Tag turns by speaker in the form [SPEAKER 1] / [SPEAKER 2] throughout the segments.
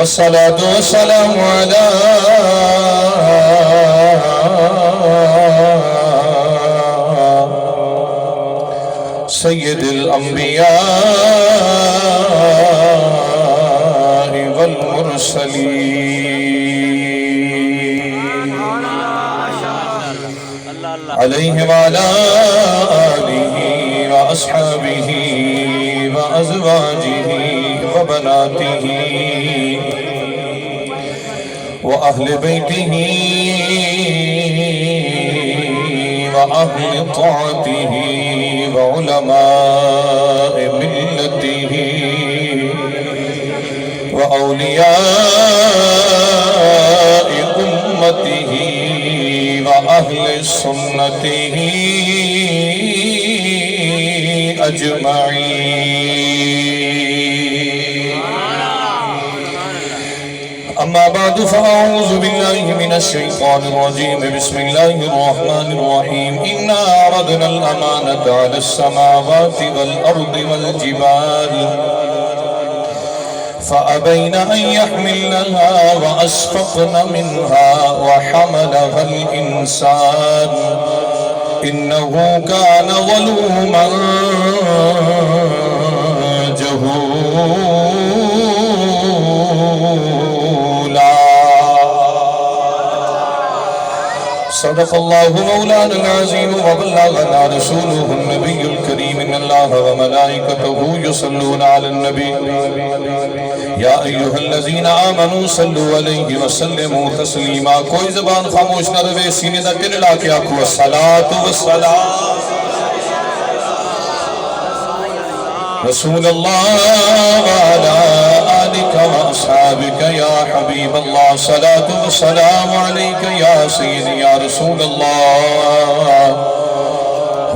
[SPEAKER 1] والصلاة والسلام على سيد الأنبياء والمرسلين عليه وعلى آله وأصحابه وأزواجه وبناته وأهل بيته وأهل طاعته وعلماء ملته وأولياء أمته وأهل سنته أجمعين. أما بعد فأعوذ بالله من الشيطان الرجيم. بسم الله الرحمن الرحيم. إنا عرضنا الأمانة على السماوات والأرض والجبال فأبين أن يحملنها وأشفقن منها وحملها الإنسان إنه كان ظلوما جهولا. صدق الله مولانا العظيم وبلغنا رسوله النبي الكريم إن الله وملائكته يصلون على النبي يا أيها الذين آمنوا صلوا عليه وسلموا تسليما. کوئی زبان خاموش نہ رہے، سینے دا دل لا کے آکھو الصلاۃ والسلام رسول اللہ وعلى آلك وأصحابك يا حبيب الله. صلاة والسلام عليك يا سيدي يا رسول الله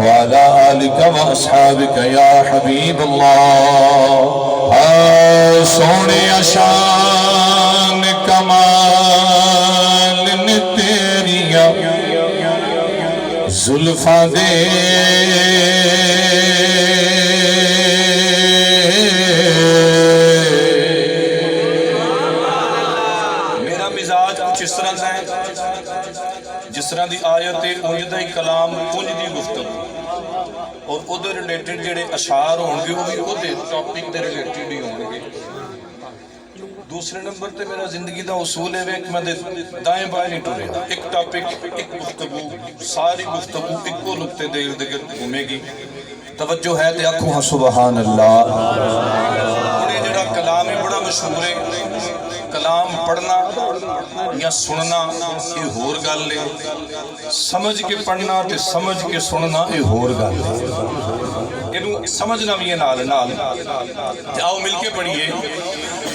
[SPEAKER 1] وعلى آلك وأصحابك يا حبيب الله. سونے شان کمال نے تیریاں زلفاں دے میرا مزاج کچھ اس طرح سے ہے جس طرح دی آیت انجدہ کلام انج دی گفتگو اور ادھر ریلیٹڈ جڑے اشعار ہوں گے وہ بھی ادھر ٹاپک دے ریلیٹڈ ہی ہوں گے. دوسرے نمبر تے میرا زندگی دا اصول ہے کہ میں دائیں بائیں نہیں ٹورے، ایک ٹاپک ایک گفتگو، ساری گفتگو ایک کو نقطے دے ارد گرد گھومے گی. توجہ ہے تے آکھو ہاں سبحان اللہ. انہیں جڑا کلام ہے بڑا مشہور ہے. کلام پڑھنا یا سننا یہ ہور گل ہے، سمجھ کے پڑھنا تے سمجھ کے سننا یہ ہور گل ہے. انہوں سمجھنا بھی ہے نال نال. آؤ مل کے پڑھیے.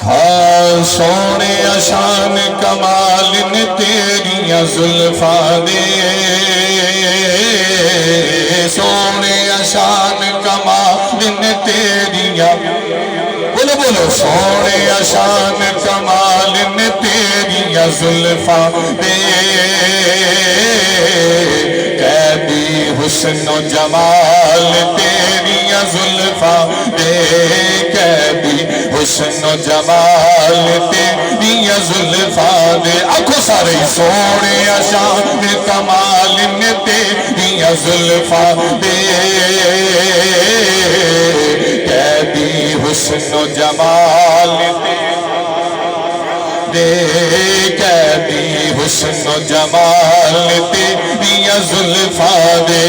[SPEAKER 1] ہاں سونے شان کمال نے تیریاں زلفاں دے، سونے شان کمال نے تیریاں، بولو بولو، سونے شان کمال نے تیریاں زلفاں دے، قیدی حسن و جمال تیریاں زلفاں دے، قیدی حسن و جمال تیریاں زلفاں دے. آنکھوں سارے سونے شان کمال نے تیریاں زلفاں دے، قیدی حسن و جمال دے، قیدی حسن و جمال تیریاں زلفاں دے.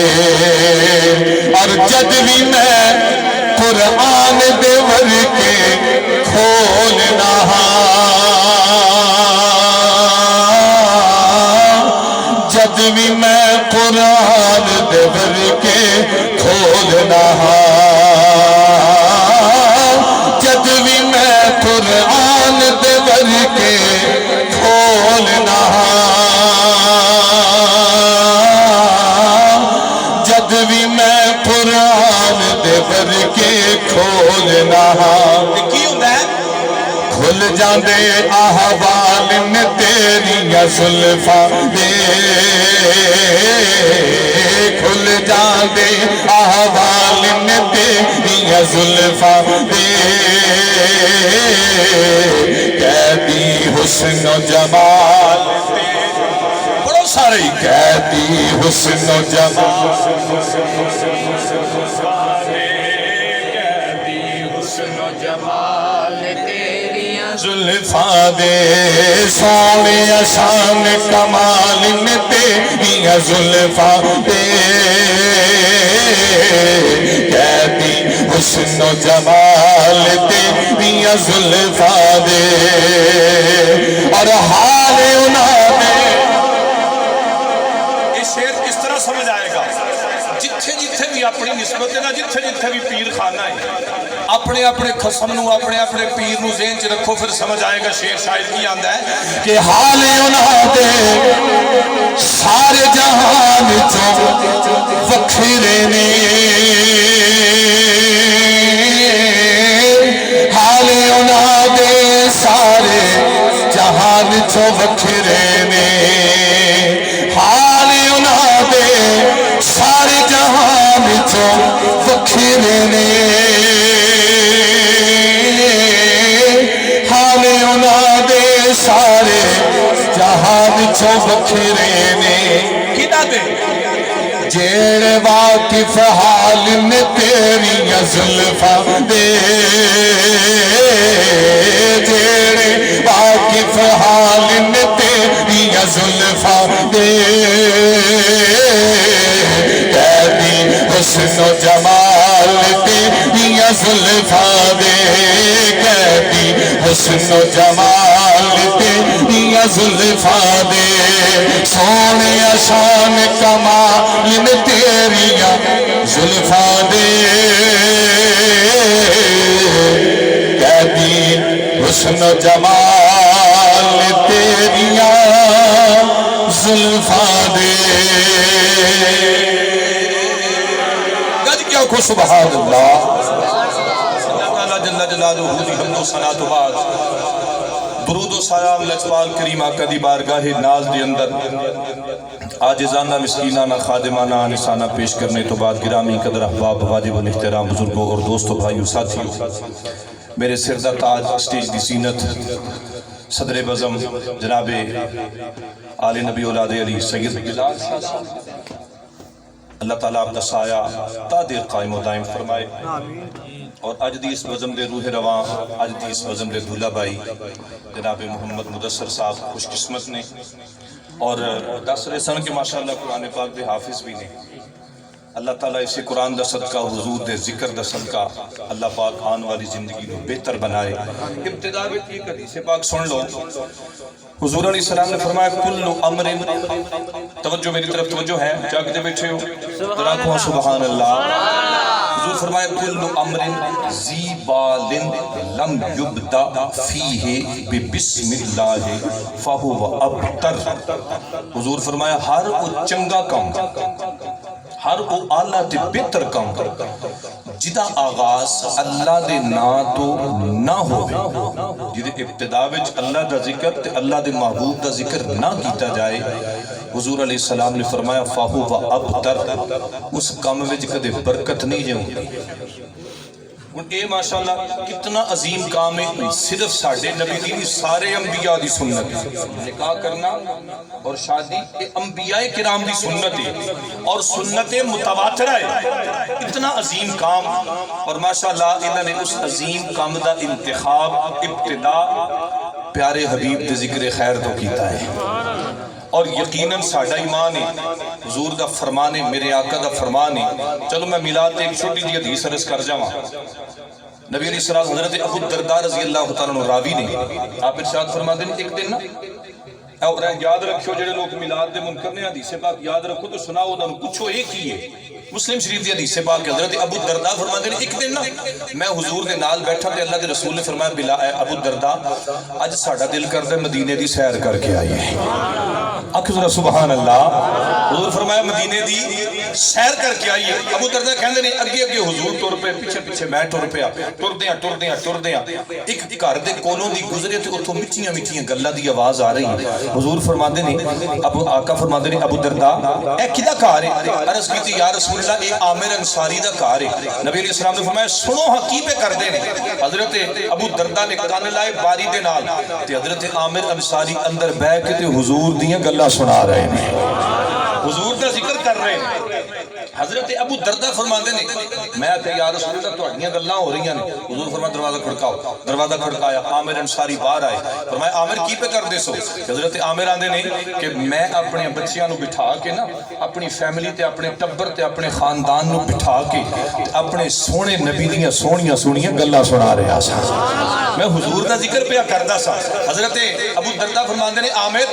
[SPEAKER 1] اور جد بھی میں قرآن دے ورکے کھولنا جد بھی میں قرآن دے ورکے کھولنا جد بھی میں قرآن دے ورکے کھولنا
[SPEAKER 2] جاندے احوال نے تیریاں زلفاں دے کھل جاندے احوال نے تیریاں زلفاں دے قیدی حسن و جمال بڑو سارے قیدی حسن و جمال زلفاں دے سونے شان کمال نے تیریاں زلفاں دے قیدی حسن و جمال تیریاں زلفاں دے اور حال انہاں دے
[SPEAKER 1] یہ شعر کس طرح سمجھ آئے گا جتھے جتھے بھی اپنی نسبت ہے نا جتھے جتھے بھی پیر خانہ ہے اپنے اپنے خصم نو اپنے اپنے پیر نو ذہن چ رکھو پھر سمجھ آئے گا شعر شاید کی آندا ہے
[SPEAKER 2] کہ حال انہاں دے سارے جہان چوں وکھرے نے حال انہاں دے سارے جہان چوں وکھرے نے حال انہاں دے سارے جہان چوں وکھرے نے سارے جہان چوں وکھرے نے کدھا دے جیڑ واقف حال نے تیریاں زلفاں دے جیڑ واقف حال نے تیریاں زلفاں دے قیدی حسن و جمال تیریاں زلفاں دے قیدی حسن و جمال تیریاں زلفاں دے سونے شان کمال نے تیریاں زلفاں دے قیدی حسن و جمال تیریاں زلفاں دے گج کیا کو سبحان اللہ
[SPEAKER 1] جل جلالہ دی حمد و ثنا تو بعد درود و سلام لجپال کریم آقا دی بارگاہ ناز دے اندر عاجزانہ مسکینانہ خادمانہ آنسانہ پیش کرنے تو بعد گرامی قدر احباب واجب الاحترام بزرگوں اور دوستوں بھائیوں ساتھیوں میرے سردہ تاج سٹیج دی زینت صدر بزم جناب آل نبی اولاد علی سید بلال اللہ تعالیٰ آپ دا سایہ تا دیر قائم و دائم فرمائے اور اج دی اس وزم دے روح رواں اج دی اس وزم دے دھولا بھائی جناب محمد مدثر صاحب خوش قسمت نے اور 10 سن کے ماشاءاللہ قرآن پاک دے حافظ بھی نے اللہ تعالیٰ اسے قرآن دا صدقہ حضور دے ذکر دا صدقہ اللہ پاک آن والی زندگی کو بہتر بنائے ابتدا میں ایک حدیث پاک سن لو حضور علیہ السلام نے فرمایا کل امر توجہ میری طرف توجہ ہے جاگتے بیٹھے ہو ذرا کہو سبحان اللہ حضور فرمایا کل امر ذی بال لم یبدا فیہ ببسم اللہ فہو ابتر حضور فرمایا ہر وہ چنگا کام ہر وہ اعلیٰ تے بہتر کام جدا آغاز اللہ دے نا تو نہ ہوئے جدے ابتدا وچ اللہ دا ذکر تے اللہ دے محبوب دا ذکر نہ کیتا جائے حضور علیہ السلام نے فرمایا فاہو و ابتر اس کام وچ کدے برکت نہیں جاؤں اے ماشاءاللہ کتنا عظیم کام ہے صرف ساڑھے نبی دی سارے انبیاء دی سنت ہے نکاح کرنا اور شادی انبیاء کرام دی سنت ہے اور سنت متواترہ ہے اتنا عظیم کام اور ماشاءاللہ انہوں نے اس عظیم کام دا انتخاب ابتدا پیارے حبیب دے ذکر خیر تو کیتا ہے اور یقیناً ساڑھا ایمان ہے حضور دا فرمان ہے میرے آقا دا فرمان ہے چلو میں میلاد ایک چھوٹی دی حدیث عرض کر جاواں نبی علیہ السلام حضرت ابو الدرداء رضی اللہ تعالیٰ عنہ راوی نے آپ ارشاد فرما دیں ایک دن نا اور یاد رکھو جڑے لوگ میلاد دے منکر نے حدیث پاک یاد رکھو تو سناؤ انہوں پوچھو ایک ہی ہے مسلم شریف دی حدیث پاک حضرت ابو الدرداء فرما دیں ایک دن نا میں حضور دے نال بیٹھا تے اللہ دے رسول نے فرمایا ابو الدرداء اج ساڈا دل کردا مدینے دی سیر کر کے آئیے اکبر سبحان اللہ. حضور فرمایا مدینے دی سیر کر کے آئیے. ابو دردہ کہندے نے اگے اگے حضور ٹر پے, پیچھے پیچھے میں ٹر پیا. ٹردیاں ایک گھر دے کولوں دی گزرے تے اوتھوں مٹھیاں مٹھیاں گلاں دی آواز آ رہی ہے. حضور فرماندے نے ابو آقا فرماندے نے ابو دردہ اے کدا گھر ہے؟ عرض کیتی یا رسول اللہ اے عامر انصاری دا گھر ہے. نبی علیہ السلام نے فرمایا سنو ہاں کی پہ کردے نے. حضرت ابو دردہ نے کان لائے باری دے نال تے حضرت عامر انصاری اندر بیٹھ کے تے حضور دیاں گلاں سنا رہے ہیں, حضور دا ذکر کر رہے ہیں. حضرت ابو دردہ فرماندے نے میں کہ یا رسول اللہ تہاڈیاں گلاں ہو رہی ہیں. حضور فرمایا دروازہ کھڑکاؤ. دروازہ کھڑکایا, عامر انصاری باہر آئے. فرمایا عامر کی پہ کردے سو؟ حضرت عامر آندے نے کہ میں اپنے بچیاں نو بٹھا کے نا اپنی فیملی تے اپنے ٹبر تے اپنے خاندان نو بٹھا کے اپنے سونے نبی دیاں سونیاں سونیاں گلاں سنا رہا سا. میں حضور دا ذکر پہ کردا سا. حضرت ابو دردہ فرماندے نے عامر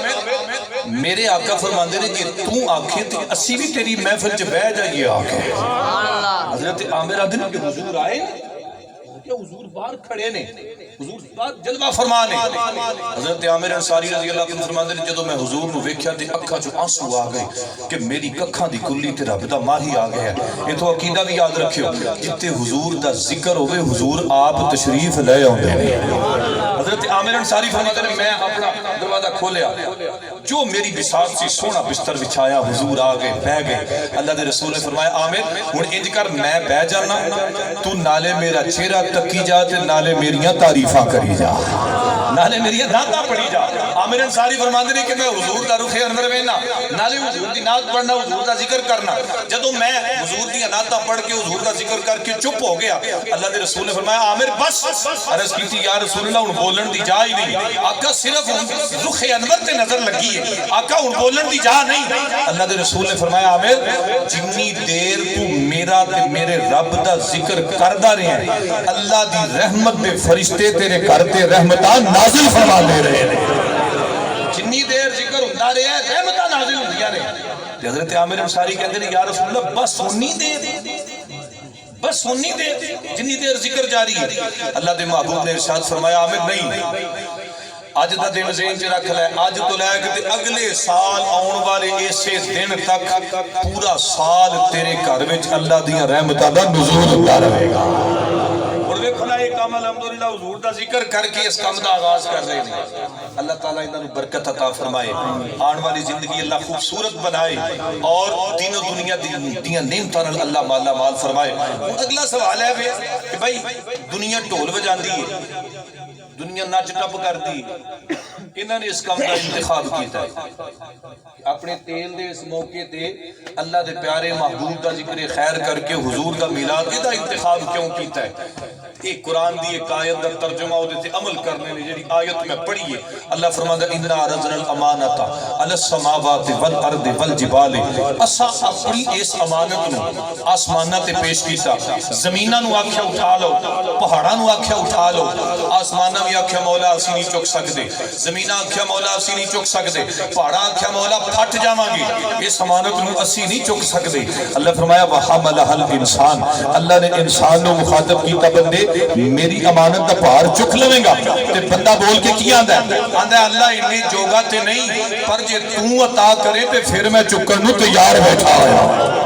[SPEAKER 1] میرے آقا فرماندے نے کہ تو آکھے تے اسی بھی تیری محفل چ بیٹھ جائیے آکے. حضرت عامر آدھے کہ حضور آئے کہ حضور باہر کھڑے نے, حضور باہر جلوہ فرمانے. حضرت عامر انصاری رضی اللہ عنہ فرماندے نے جدوں میں حضور نو ویکھیا تے اکھاں چوں آنسو آ گئے کہ میری ککھاں دی کلی تے رب دا ماہی آ گیا ہے. یہ تو عقیدہ بھی یاد رکھیو جتے حضور دا ذکر ہوئے حضور آپ تشریف لے آندے نے. حضرت عامر انصاری فرماتے ہیں میں اپنا دروازہ کھولیا, جو میری بساط سی سونا بستر بچھایا, حضور آ گئے بیٹھ گئے. اللہ دے رسول نے فرمایا عامر ہن انج کر میں بیٹھ جانا, تو نالے میرا چہرہ تکی جا تے نالے میریاں تعریفاں کری جا, نالے میریاں نعتاں پڑھی جا. عامر انصاری فرماندے نے کہ میں حضور دا رخ انور وینا, نالے حضور دی نعت پڑھنا, حضور دا ذکر کرنا. جدوں میں حضور دی نعتاں پڑھ کے حضور دا ذکر کر کے چپ ہو گیا, اللہ دے رسول نے فرمایا عامر بس. عرض کیتی یا رسول اللہ ہن بولن دی جا ہی نہیں. آقا صرف رخ انور تے نظر لگی ہے, آقا ہن بولن دی جا نہیں. اللہ دے رسول نے فرمایا عامر جنی دیر تو میرا تے میرے رب دا ذکر کردا رہے ہیں اللہ دی رحمت دے فرشتے تیرے گھر تے رحمتاں نازل فرما دے رہے ہیں. جنی دیر ذکر ہوندا رہیا ہے رحمتاں نازل ہوندیاں نے. حضرت عامر انصاری کہندے نے یا رسول اللہ بس انی دیر, بس سننی دے جنی دیر ذکر جاری ہے. اللہ دے محبوب نے ارشاد فرمایا عامر نہیں, آج دا دن ذہن چ رکھ لے, آج تو لے کے اگلے سال آن والے ایسے دن تک پورا سال تیرے گھر وچ اللہ دیاں رحمتاں دا نزول ہوندا رہے گا. اور ویکھو نا یہ کام الحمدللہ حضور دا ذکر کر کے اس کام دا آغاز کر رہے ہیں. اللہ تعالیٰ انہاں نوں برکت عطا فرمائے, آن والی زندگی اللہ خوبصورت بنائے اور دین و دنیا دیاں نعمتاں نال اللہ مالا مال فرمائے. اگلا سوال ہے کہ بھائی دنیا ڈھول بجاندی ہے, دنیا نچ ٹپ کرتی, انہوں نے اس کام کا انتخاب کیتا ہے. اپنے تیل دے اس موقع تے اللہ دے پیارے محبوب دا ذکر خیر کر کے حضور دا میلاد دا انتخاب کیوں کیتا ہے؟ ایک قرآن دی ایک آیت دا ترجمہ ہو دیتے عمل کرنے نے جڑی آیت میں پڑھی ہے. اللہ فرماتا ہے اِنَّا عَرَضْنَا الْأَمَانَةَ عَلَى السَّمَاوَاتِ وَالْأَرْضِ وَالْجِبَالِ. اسا اپنی اس امانت نو آسماناں تے پیش کیتا, زمیناں نو آکھیا اٹھا لو, پہاڑاں نو آکھیا اٹھا لو. آسماناں بھی آکھیا مولا اسی نہیں چک سکدے, زمیناں آکھیا مولا اسی نہیں چک سکدے, پہاڑاں آکھیا مولا پھٹ جاواں گے, اس امانت نو اسی نہیں چک سکدے. اللہ فرمایا وَحَمَلَهَا الْإِنسَانُ, اللہ نے انسان نو مخاطب کیتا بندے میری امانت دا بھار چک لویں گا. تے بندہ بول کے کی آندا ہے؟ آندا ہے اللہ انہیں جوگا تے نہیں, پر جے تو عطا کرے تے پھر میں چکن نو تیار بیٹھا ہوا.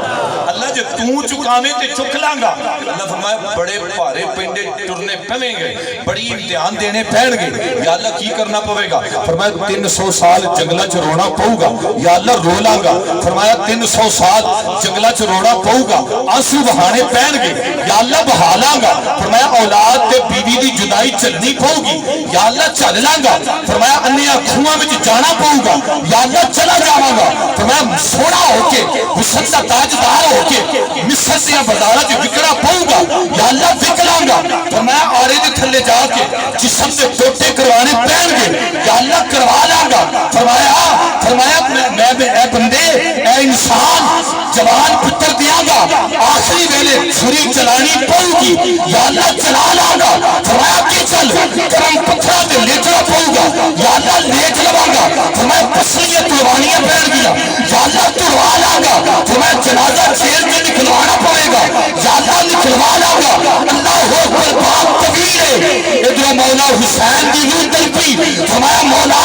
[SPEAKER 1] اللہ جے تو چکانے تے چک لانگا. اللہ فرمایا بڑے پارے پینڈے ٹرنے پویں گے, بڑی امتحان دینے پہن گے, یا اللہ کی کرنا پوے گا؟ فرمایا 300 سال جنگلہ چ رونا پاؤ گا, یا اللہ رو لانگا. فرمایا 300 سال جنگلہ چ رونا پاؤ گا, آنسو بہانے پہن گے, یا اللہ بہا لانگا. فرمایا اولاد تے بیوی دی جدائی چلنی پاؤ گی, یا اللہ چل لانگا. فرمایا انہیاں کھواں وچ جانا پاؤ گا, یا اللہ چلا جاواں گا. فرمایا سونا ہو کے حسن دا تاجدار ہو کے مصر دیاں بازاراں وچ وکڑا پاؤ گا, یا اللہ وک لانگا. فرمایا آرے دے تھلے جا کے جسم دے ٹوٹے کروانے پہن گے, یا اللہ کروا لانگا. فرمایا میں اے بندے اے انسان جوان پتر دیاں گا, آخری ویلے چھری چلانی پاؤ گی, یا اللہ چلا لانگا. فرمایا کہ چل کرم پتھرا تے لیٹنا پاؤ گا, یا اللہ لیٹ لواں گا. فرمایا پسلیاں تلوانیاں پہن گیا, یا اللہ تلوا لانگا. فرمایا جنازہ جیل میں نکلوانا پڑے گا, یا اللہ نکلوا لانگا. اللہ اکبر بات طویل ہے. ادھر مولا حسین دی روح تلپی, فرمایا مولا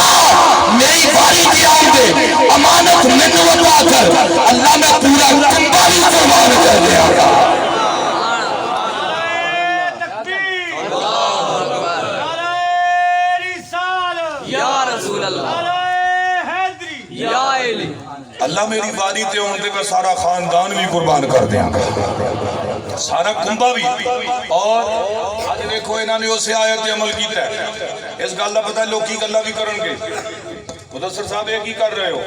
[SPEAKER 1] میری باری دی آن دے, اللہ میری واری تے ہون تے میں سارا خاندان بھی قربان کر دیا گا، سارا کنبہ بھی۔ اور آج دیکھو انہوں نے اسے آیت عمل کیتا ہے، اس گل کا پتہ ہے لوگ کی گلاں بھی کرن گے، مدثر صاحب یہ کی کر رہے ہو،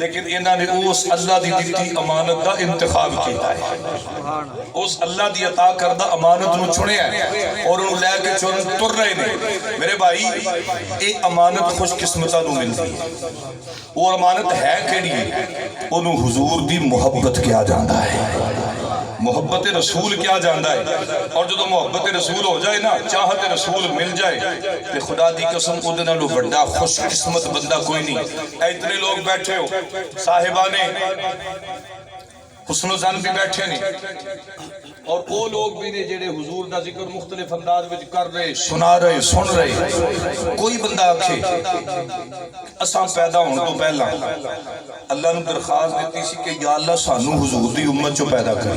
[SPEAKER 1] لیکن انہوں نے اس اللہ دی دتی امانت دا انتخاب کیتا ہے، اس اللہ دی عطا کردہ امانت نو چھڑیا ہے اور انہوں لے کے تر رہے ہیں۔ میرے بھائی ایک امانت خوش قسمتہ نو ملتی ہے، وہ امانت ہے کیڑی ہے؟ انہوں حضور دی محبت کیا جاندہ ہے، محبت رسول کیا جاندہ ہے، اور جو محبت رسول ہو جائے نا، چاہت رسول مل جائے کہ خدا دی قسم ادھنا لو بڑا خوش قسمت بندہ کوئی نہیں۔ اتنے لوگ بیٹھے ہو، صاحبانے حسن و ظن بھی بیٹھے نہیں، اور وہ لوگ بھی نے جڑے حضور دا ذکر مختلف انداز میں کر رہے، سنا رہے، سن رہے۔ کوئی بندہ آکھے اساں پیدا ہون تو پہلا اللہ نے درخواست دیتی سی کہ یا اللہ سانو حضور دی امت چو پیدا کر،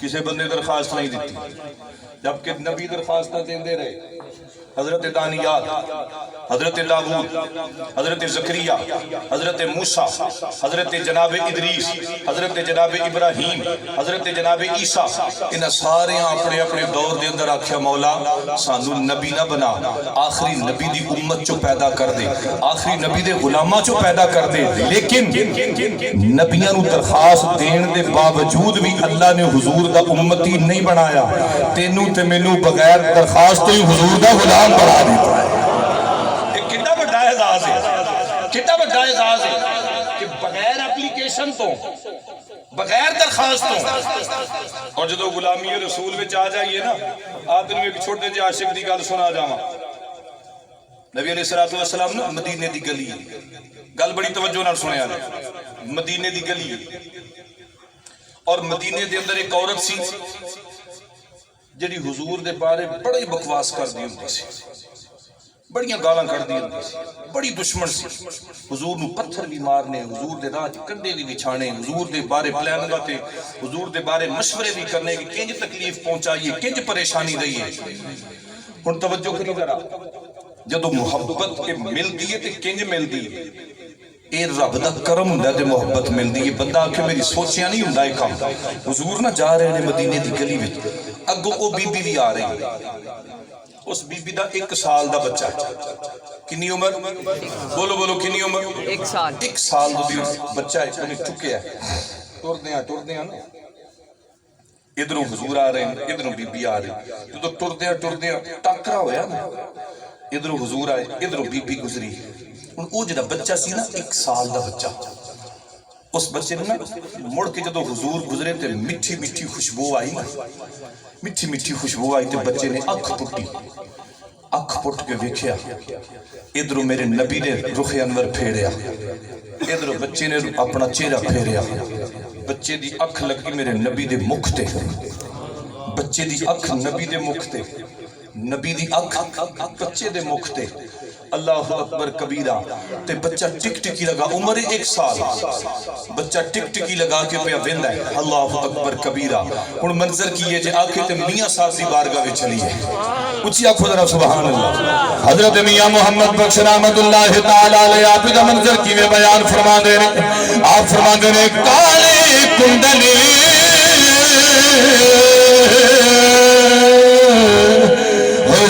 [SPEAKER 1] کسے بندے درخواست نہیں دیتی، جبکہ نبی درخواست دیندے رہے، حضرت دانیال، حضرت داؤد، حضرت زکریہ، حضرت موسیٰ، حضرت جناب ادریس، حضرت جناب ابراہیم، حضرت جناب عیسیٰ، انہاں سارے اپنے اپنے دور دے اندر آکھیا مولا سانو نبی نہ بنا، آخری نبی دی امت چو پیدا کر دے، آخری نبی دے غلامہ چو پیدا کر دے۔ لیکن نبیاں نو درخواست دین دے باوجود بھی اللہ نے حضور دا امتی نہیں بنایا، تینوں تے مینوں بغیر درخواست تو ہی حضور دا غلام بنا دیتا ہے۔ ایک کتنا بڑا اعزاز ہے، کتنا بڑا اعزاز ہے کہ بغیر اپلیکیشن تو، بغیر درخواست تو، اور جدو غلامی رسول میں آ جائیے نا، آپ دن میں ایک چھوٹے جے عاشق دی گل سنا جاواں۔ نبی علیہ السلام نا مدینے دی گلی، گل بڑی توجہ نال سنیا نے، مدینے دی گلی، اور مدینے دے اندر ایک عورت سی جڑی حضور دے بارے بڑی بکواس کر دی ہوندی سی، بڑیاں گالاں کر دی ہوندی سی، بڑی دشمن سی، حضور نو پتھر بھی مارنے، حضور دے راہ کنڈے بھی بچھانے، حضور دے بارے پلاننگاں تے حضور دے بارے مشورے بھی کرنے کہ کنج تکلیف پہنچائیے، کنج پریشانی دئیے۔ ہن توجہ کرو ذرا، جدو محبت کے مل دیئے تے کنج مل دیئے، اے رب دا کرم ہوندا تے محبت ملدی ہے۔ بندہ آکھے میری سوچیاں نہیں ہوندا اے کام۔ حضور نہ جا رہے ہیں مدینے دی گلی وچ، اگوں او بی بی بھی آ رہی، اس بی بی دا 1 سال دا بچہ ہے، کنی عمر؟ بولو بولو کنی عمر؟
[SPEAKER 3] 1 سال۔
[SPEAKER 1] 1 سال دا بچہ ہے، انہیں چکیا ہے، ٹردے ہیں نا، ادھروں حضور آ رہے ہیں، ادھروں بی بی آ رہی، تو ٹردے ہیں ٹاکرا ہویا نا، ادھروں حضور آئے، ادھروں بی بی گزری۔ وہ جڑا بچہ سی نا 1 سال دا بچہ، اس بچے نے نا مڑ کے جدو حضور گزرے تے میٹھی میٹھی خوشبو آئی نا، میٹھی میٹھی خوشبو آئی تے بچے نے اکھ پٹ کے ویکھیا، ادھروں میرے نبی نے رخ انور پھیریا، ادھروں بچے نے اپنا چہرہ پھیریا، بچے دی اکھ لگی میرے نبی دے مکھ تے، بچے دی اکھ نبی دے مکھ تے، نبی دی اکھ بچے دے مکھ تے، اللہ اکبر کبیرہ، تے بچہ ٹک ٹکی لگا، عمر 1 سال، بچہ ٹک ٹکی لگا کے پہ ویندا ہے، اللہ اکبر کبیرہ۔ ہن منظر کیے جے آکھے تے میاں صاحب دی بارگاہ وچ چلی ہے، اچھی آکھو ذرا سبحان اللہ۔ حضرت میاں محمد بخش رحمت اللہ تعالی علیہ آپ دا منظر کیویں بیان فرما دے رہے، آپ فرما دے رہے کالے کندلی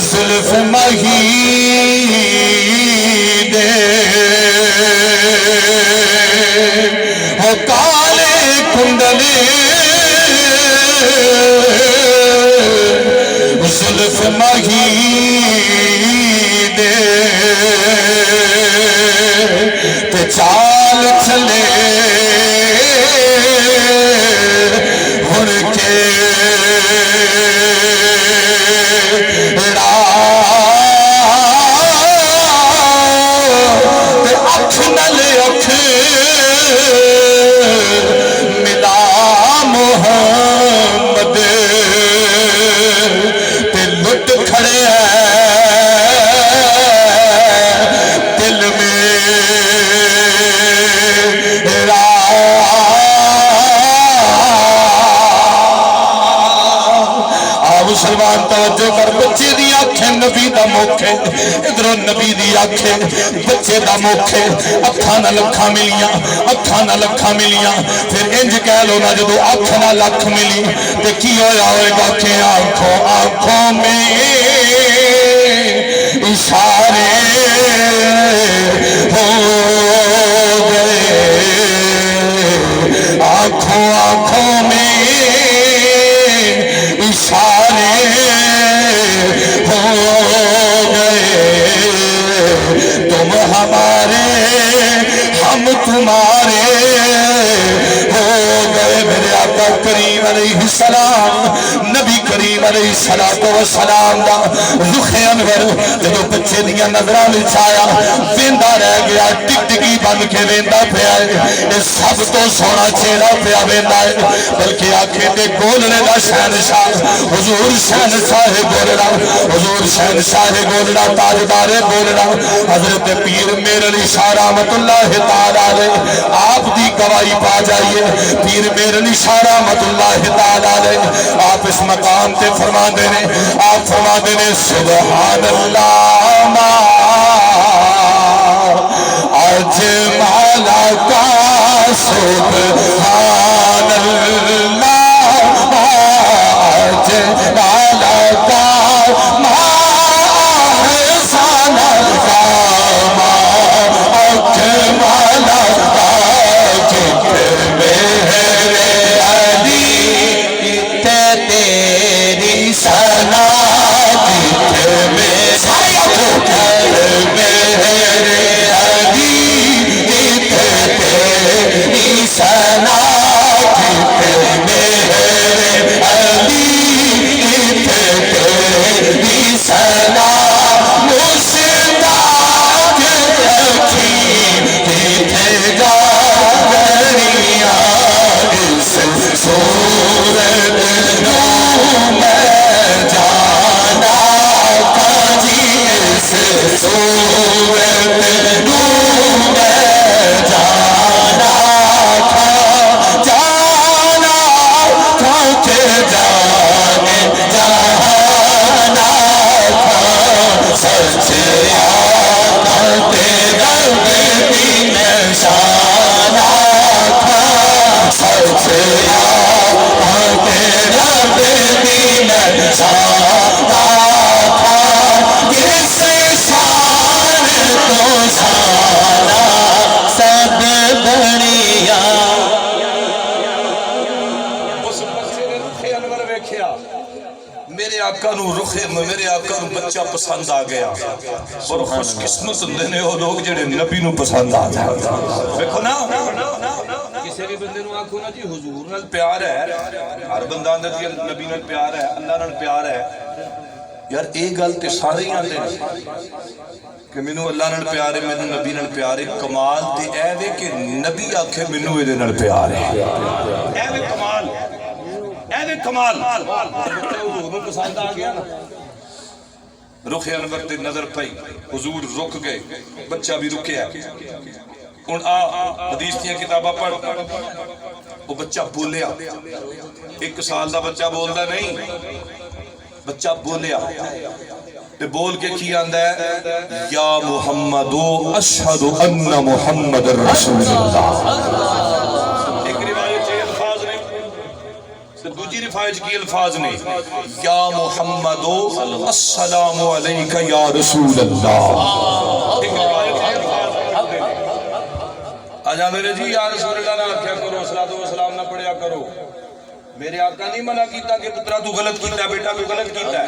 [SPEAKER 1] زلف مہی دے ہو کالے کندلی زلف مہی دے تے چال چلے ہن کے
[SPEAKER 2] مکھ ہے ادھر نبی دی اکھ ہے بچے دا مکھ ہے اکھاں نال اکھاں ملیاں اکھاں نال اکھاں ملیاں پھر انج کہہ لو نا جدو اکھ نال اکھ ملی تے کی ہویا ہوئے گا کہ آنکھوں آنکھوں میں اشارے ہو گئے آنکھوں آنکھوں میں اشارے ہو گئے تم ہمارے ہم تمہارے ہو گئے میرے آقا کریم علیہ السلام نبی کریم علیہ السلام دا رخ انور جدو بچے دیاں نظراں وچ آیا ویندا رہ گیا ٹکٹکی بن کے ویندا پیا ہے سب تو سونا چہرہ پیا ویندا ہے بلکہ آنکھیں تے گولڑے دا شہنشاہ حضور شہنشاہ گولڑا حضور شہنشاہ گولڑا تاجدار گولڑا حضرت پیر میرے علی شاہ رحمت اللہ تعالی علیہ آپ دی گواہی پا جائیے پیر میرے علی شاہ رحمت اللہ تعالی علیہ آپ اس مقام تے فرما دینے آپ فرما دینے سبحان اللہ ما اجمل کا سبحان اللہ ما اجمل کا ما احسن کا ما اکمل کا جتنے میرے علی تیری سنا جتنے میرے علی تیری سنا جتنے میرے علی تیری سنا مصطفیٰ میرے آقا نو بچہ پسند آ گیا اور خوش قسمت ہوندے نے وہ لوگ جڑے نبی نو پسند آ جائے دیکھو نا کسی بھی بندے نو آکھو نا جی حضور نال پیار ہے ہر بندہ اندر جی نبی نال پیار ہے اللہ نال پیار ہے یار ایک گل تے سارے ہی آندے کہ مینوں اللہ نال پیار ہے مینوں نبی نال پیار ہے کمال تے اے وے کہ نبی آکھے مینوں اے دے نال پیار ہے اے وے کمال اے کمال حضور کو پسند آ گیا نا رخ انور تے نظر پئی حضور رک گئے بچہ بھی رکیا ہن حدیث دیاں کتاباں پڑھ وہ بچہ بولیا 1 سال دا بچہ بولدا نہیں بچہ بولیا تے بول کے کی آندا ہے یا محمد اشہد ان محمد رسول اللہ دوسری رفائج کی الفاظ نے یا محمد السلام علیکہ یا رسول اللہ آجا میرے جی یا رسول اللہ نہ کیا کرو صلاۃ و سلام نہ پڑھیا کرو میرے آقا نہیں منع کیتا کہ پترا تو غلط کیتا ہے بیٹا تو غلط کیتا ہے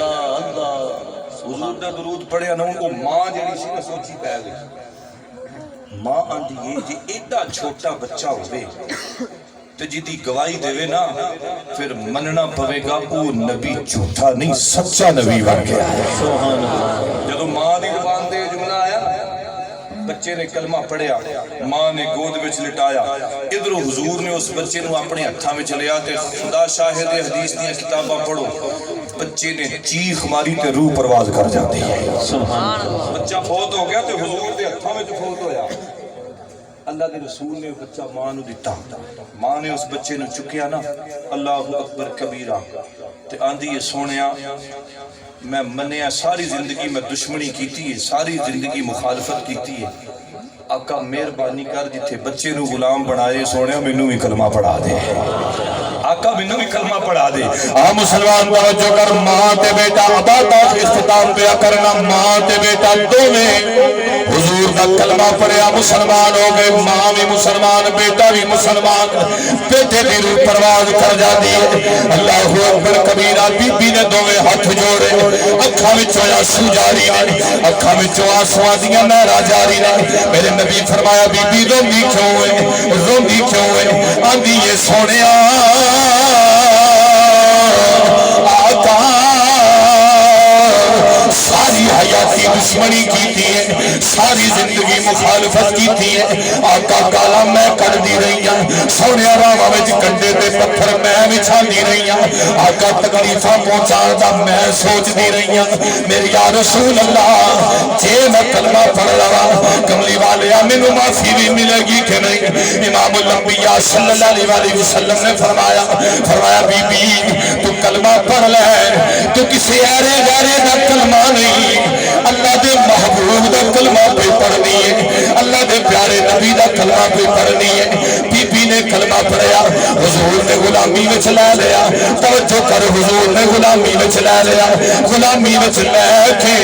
[SPEAKER 2] حضور دا درود پڑھیا نہ وہ ماں جڑی سی نہ سوچی پے گئی ماں آندی ہے جی ایڈا چھوٹا بچہ ہوئے تو جیدی گواہی دے نا پھر مننا پوے گا وہ نبی جھوٹا نہیں سچا نبی بن گیا ہے جدو ماں دی زبان دے جملہ آیا بچے نے کلمہ پڑھیا ماں نے گود وچ لٹایا ادھر حضور نے اس بچے نو اپنے ہتھاں وچ لیا تے خدا شاہد حدیث دیاں کتاباں پڑھو بچے نے چیخ ماری تے روح پرواز کر جاتی ہے بچہ فوت ہو گیا تے حضور دے ہتھاں وچ فوت ہویا اللہ کے رسول نے بچہ ماں نو دیتا ماں نے اس بچے نو چکیا نا اللہ اکبر کبیرہ تے آندھی یہ سونیا
[SPEAKER 1] میں منیا ساری زندگی میں دشمنی کیتی ہے، ساری زندگی مخالفت کیتی ہے، آقا مہربانی کر جتھے بچے نو غلام بنائے سونے مینوں بھی کلمہ پڑھا دے، آقا مینوں بھی کلمہ پڑھا دے۔
[SPEAKER 2] مسلمان توجہ کر، ماں تے بیٹا ابا تاخ اختتام پہ کرنا، ماں تے بیٹا دونوں حضور دا کلمہ پڑھیا مسلمان ہو گئے، ماں بھی مسلمان بیٹا بھی مسلمان، بیٹے دی روح پرواز کر جاتی ہے۔ اللہ اکبر کبیرہ، بی بی نے دونوں ہاتھ جوڑے، اکھاں وچوں آنسو جاری نے، اکھاں وچوں آنسواں دیاں نہراں جاری نے۔ میرے نبی فرمایا بی بی روندی کیوں ہے، روندی کیوں ہے؟ آندی یہ سونیا آقا ساری حیاتی دشمنی کیتی ہے، ساری زندگی مخالفت کیتی ہے، آقا گالا میں کر دی رہی ہوں، سونے راواں وچ کنڈے تے پتھر میں بچھا دی رہی ہوں، آقا تکلیفاں پہنچاتا میں سوچ دی رہی ہوں، میری یا رسول اللہ جے میں کلمہ پڑھ رہا کملی والیا مینوں معافی بھی ملے گی کہ نہیں؟ امام الانبیاء صلی اللہ علیہ وسلم نے فرمایا بی بی تو کلمہ پڑھ لے، تو کسی ایرے غیرے دا کلمہ نہیں، اللہ دے محبوب دا کلمہ پہ پڑھنی ہے، اللہ دے پیارے نبی دا کلمہ پہ پڑھنی ہے۔ بی بی نے کلمہ پڑھیا، حضور نے غلامی وچ لے لیا، توجہ کر حضور نے غلامی وچ لے لیا، غلامی وچ لے کے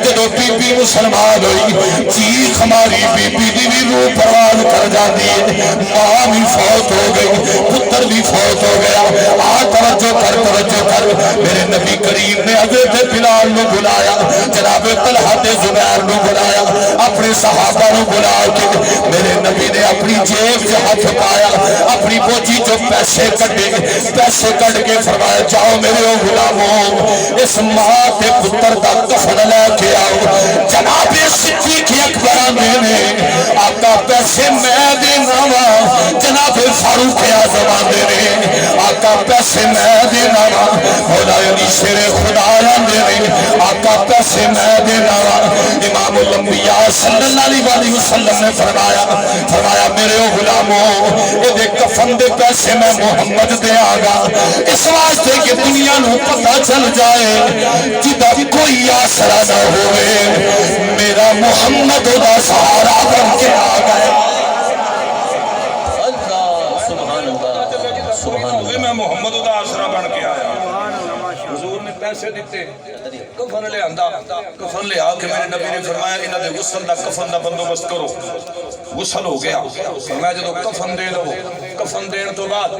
[SPEAKER 2] جدو بی بی مسلمان ہوئی، چیخ ہماری بی بی دی بھی روح پرواز کر جاتی ہے، ماں بھی فوت ہو گئی، پتر بھی فوت ہو گیا۔ توجہ کر میرے نبی کریم نے حضرت بلال نو بلایا، جناب طلحہ تے زبیر نو بلایا، اپنے صحابہ نو بلا کے میرے نبی نے اپنی جیب سے ہاتھ پایا، اپنی بوجھی جو پیسے کٹ کے فرمایا جاؤ میرے او غلاموں اس ماں تے پتر دا کفن لے کے آؤ۔ جناب صدیق اکبر نے آقا پیسے میں دینا وا، جناب فاروق اعظم نے آقا پیسے میں دینا وا، مولا علی شیر خدا نے آقا پیسے میں دینا وا۔ امام الانبیاء صلی اللہ علیہ وسلم نے فرمایا میرے او غلاموں اے کفن دے پیسے میں محمد دیا گا، اس واسطے کہ دنیا نو پتہ چل جائے جدا کوئی آسرا نہ ہوئے، میرا محمد دا سہارا بن کے آ گئے۔
[SPEAKER 1] میں محمد دا آسرا بن کے آیا۔ حضور نے پیسے دیتے، کفن لے آندا، کفن لے آ کے میرے نبی نے فرمایا انہاں دے غسل دا کفن دا بندوبست کرو، غسل ہو گیا۔ فرمایا جدو کفن دے لو، کفن دین تو بعد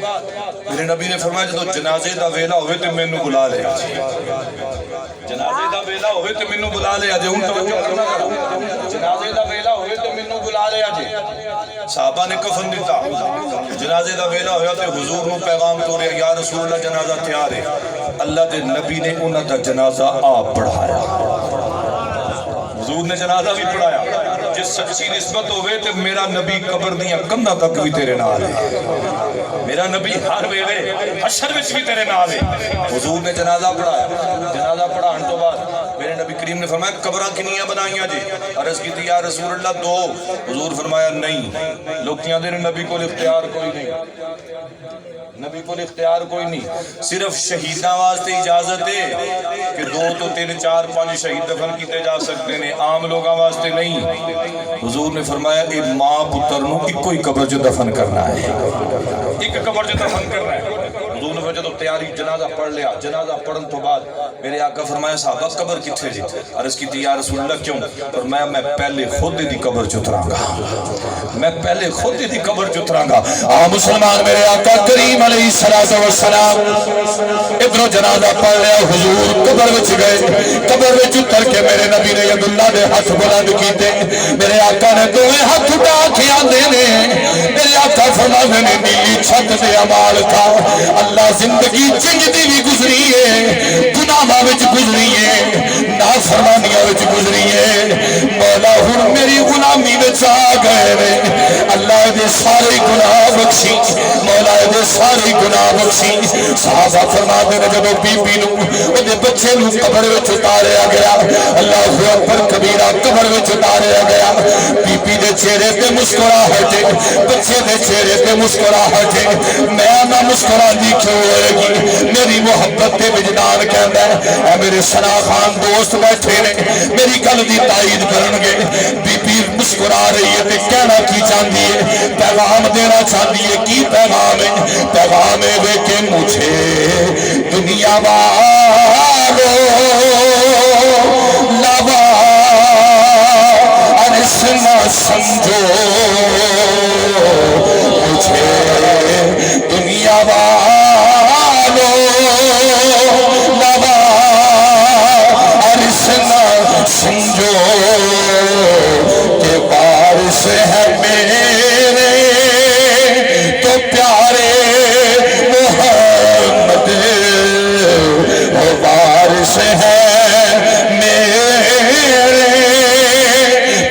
[SPEAKER 1] میرے نبی نے فرمایا جدو جنازے دا ویلا ہوئے تے مینوں بلا لے، جنازے دا ویلا ہوئے تے مینوں بلا لے جے۔ ہن توجہ کرنا ذرا، جنازے دا ویلا ہوئے تے مینوں بلا لے جے۔ صحابہ نے کفن دیتا، جنازے دا ویلا ہویا تے حضور نو پیغام توڑیا یا رسول اللہ جنازہ تیار ہے۔ اللہ دے نبی نے انہاں دا جنازہ آپ پڑھایا، حضور نے جنازہ بھی پڑھایا۔ جس سچی نسبت ہوئے تے میرا نبی قبر دیاں کندھاں تک بھی تیرے نال ہے، میرا نبی ہر ویلے حشر وچ بھی تیرے نال ہے۔ حضور نے جنازہ پڑھایا، جنازہ پڑھان تو بعد میرے نبی کریم نے فرمایا قبراں کنیاں بنائیاں جی؟ عرض کی تھی یا رسول اللہ دو۔ حضور فرمایا نہیں، لوکیاں دے نبی کو اختیار کوئی نہیں، نبی کو اختیار کوئی نہیں، صرف شہیداں واسطے اجازت ہے کہ 2 تو 3 4 5 شہید دفن کیتے جا سکتے ہیں، عام لوگاں واسطے نہیں۔ حضور نے فرمایا اے ماں پتر نو ایک کوئی قبر جو دفن کرنا ہے، ایک قبر جو دفن کرنا ہے۔ حضور نے جدو تیاری جنازہ پڑھ لیا، جنازہ پڑھن تو بعد میرے آقا فرمایا صحابہ قبر کتھے جی؟ عرض کی تھی یا رسول اللہ کیوں؟ فرمایا میں پہلے خود دی قبر چتراں گا، میں پہلے خود دی قبر چتراں گا۔
[SPEAKER 2] مسلمان میرے آقا کریم علیہ السلام ادھروں جنازہ پڑھ لیا، حضور قبر وچ گئے، قبر وچ اتر کے میرے نبی نے عبداللہ دے ہاتھ بلند کیتے، میرے آقا نے دوویں ہاتھ اٹھا کے آندے نے، میرے آقا فرماندے نے نیلی چھت دے امال کا اللہ زندگی جنج دی بھی گزری ہے، گناہاں وچ گزری ہے، نافرمانیاں وچ گزری ہے، مولا ہن میری غلامی وچ آ گئے نے، اللہ دے سارے گناہ بخشی، مولا دے ساری گناہ بخشی صحابہ فرماتے ہیں جب بی بی نو اودے بچے نو قبر وچ اتاریا گیا اللہ اکبر کبیرہ قبر وچ اتاریا گیا بی بی دے چہرے تے مسکراہٹ بچے دے چہرے تے مسکراہٹ میں نہ مسکراندی کیوں ہوئے گی میری محبت تے وجدان کہندا ہے اے میرے سنا خان دوست بیٹھے نے میری گل دی تائید کرنگے بی بی مسکرا رہی ہے تے کہنا کی چاہتی ہے پیغام دینا چاہتی ہے کی پیغام ہے پیغام ہے کہ مجھے دنیا والو لوا عرص نہ سمجھو مجھے دنیا والو لوا عرص نہ سمجھو کہ وارث ہے میرے تو پیارے محمد وارث ہے میرے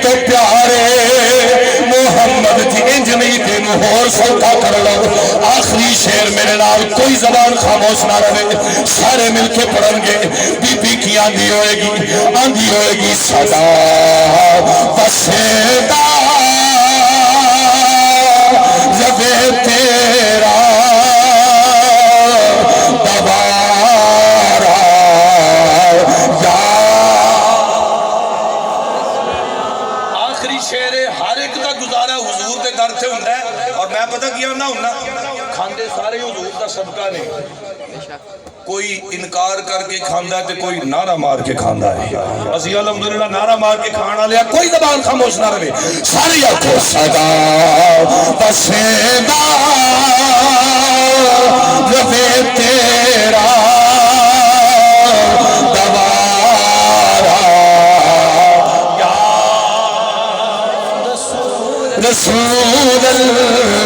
[SPEAKER 2] تو پیارے محمد جی انج نہیں تینوں ہور سوتا کر لو آخری شعر میرے نال کوئی زبان خاموش نہ رہے سارے مل کے پڑھن گے بی بی کی آندھی ہوئے گی صدا وسیدہ ربے تیرا دوارا یا آخری شعر ہر ایک دا گزارا حضور دے در سے ہوندہ ہے اور میں پتہ کیا نہ ہونا کھاندے سارے حضور دا صدقہ نہیں کوئی انکار کر کے کھاندہ ہے کوئی نعرہ مار کے کھاندہ ہے اسی الحمدللہ نعرہ مار کے کھانا لیا کوئی زبان خاموش نہ رہے ساری آنکھوں صدا وسیدہ ربے تیرا دوارا یا رسول اللہ